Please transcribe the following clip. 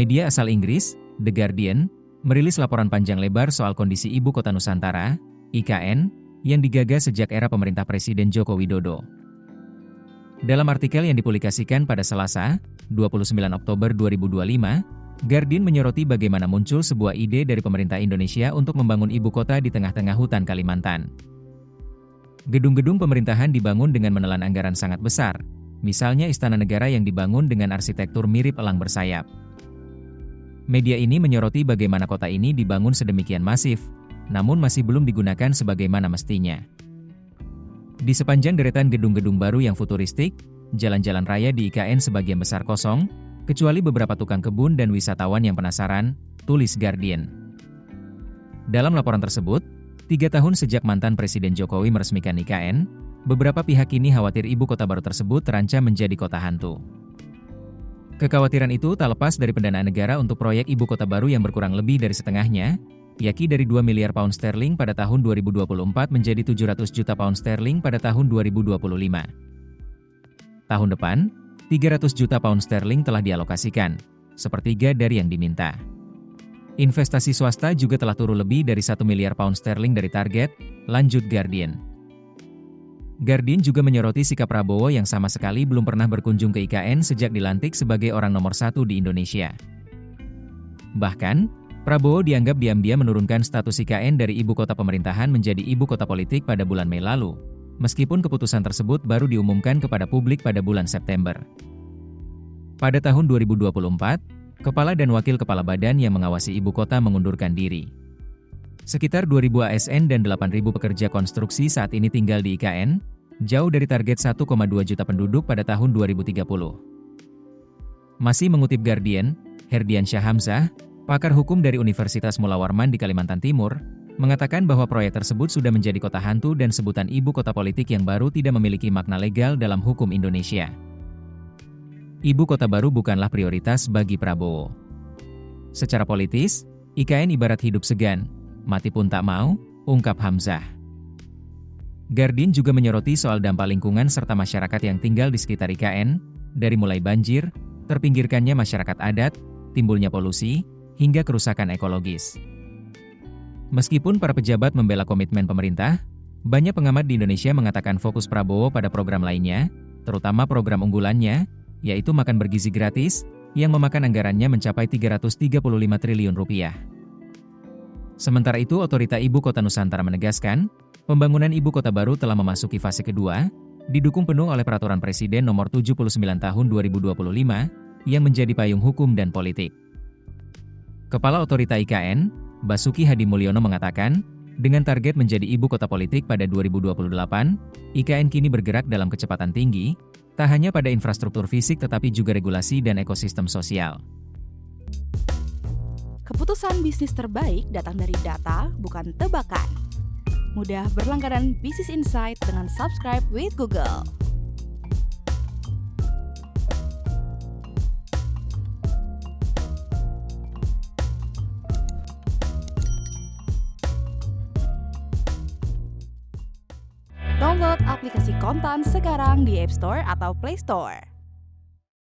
Media asal Inggris, The Guardian, merilis laporan panjang lebar soal kondisi Ibu Kota Nusantara, IKN, yang digagas sejak era pemerintah Presiden Joko Widodo. Dalam artikel yang dipublikasikan pada Selasa, 29 Oktober 2025, Guardian menyoroti bagaimana muncul sebuah ide dari pemerintah Indonesia untuk membangun ibu kota di tengah-tengah hutan Kalimantan. Gedung-gedung pemerintahan dibangun dengan menelan anggaran sangat besar, misalnya Istana Negara yang dibangun dengan arsitektur mirip elang bersayap. Media ini menyoroti bagaimana kota ini dibangun sedemikian masif, namun masih belum digunakan sebagaimana mestinya. Di sepanjang deretan gedung-gedung baru yang futuristik, jalan-jalan raya di IKN sebagian besar kosong, kecuali beberapa tukang kebun dan wisatawan yang penasaran, tulis Guardian. Dalam laporan tersebut, 3 tahun sejak mantan Presiden Jokowi meresmikan IKN, beberapa pihak kini khawatir ibu kota baru tersebut terancam menjadi kota hantu. Kekhawatiran itu tak lepas dari pendanaan negara untuk proyek ibu kota baru yang berkurang lebih dari setengahnya, yakni dari 2 miliar pound sterling pada tahun 2024 menjadi 700 juta pound sterling pada tahun 2025. Tahun depan, 300 juta pound sterling telah dialokasikan, sepertiga dari yang diminta. Investasi swasta juga telah turun lebih dari 1 miliar pound sterling dari target, lanjut Guardian. Guardian juga menyoroti sikap Prabowo yang sama sekali belum pernah berkunjung ke IKN sejak dilantik sebagai orang nomor 1 di Indonesia. Bahkan, Prabowo dianggap diam-diam menurunkan status IKN dari ibu kota pemerintahan menjadi ibu kota politik pada bulan Mei lalu, meskipun keputusan tersebut baru diumumkan kepada publik pada bulan September. Pada tahun 2024, kepala dan wakil kepala badan yang mengawasi ibu kota mengundurkan diri. Sekitar 2.000 ASN dan 8.000 pekerja konstruksi saat ini tinggal di IKN, jauh dari target 1,2 juta penduduk pada tahun 2030. Masih mengutip Guardian, Herdiansyah Hamzah, pakar hukum dari Universitas Mula Warman di Kalimantan Timur, mengatakan bahwa proyek tersebut sudah menjadi kota hantu dan sebutan ibu kota politik yang baru tidak memiliki makna legal dalam hukum Indonesia. Ibu kota baru bukanlah prioritas bagi Prabowo. Secara politis, IKN ibarat hidup segan, mati pun tak mau, ungkap Hamzah. Guardian juga menyoroti soal dampak lingkungan serta masyarakat yang tinggal di sekitar IKN, dari mulai banjir, terpinggirkannya masyarakat adat, timbulnya polusi, hingga kerusakan ekologis. Meskipun para pejabat membela komitmen pemerintah, banyak pengamat di Indonesia mengatakan fokus Prabowo pada program lainnya, terutama program unggulannya, yaitu makan bergizi gratis, yang memakan anggarannya mencapai 335 triliun rupiah. Sementara itu, Otorita Ibu Kota Nusantara menegaskan, pembangunan ibu kota baru telah memasuki fase kedua, didukung penuh oleh Peraturan Presiden Nomor 79 Tahun 2025, yang menjadi payung hukum dan politik. Kepala Otorita IKN, Basuki Hadi Mulyono mengatakan, dengan target menjadi ibu kota politik pada 2028, IKN kini bergerak dalam kecepatan tinggi, tak hanya pada infrastruktur fisik tetapi juga regulasi dan ekosistem sosial. Keputusan bisnis terbaik datang dari data, bukan tebakan. Mudah berlangganan Business Insight dengan subscribe with Google. Download aplikasi Kontan sekarang di App Store atau Play Store.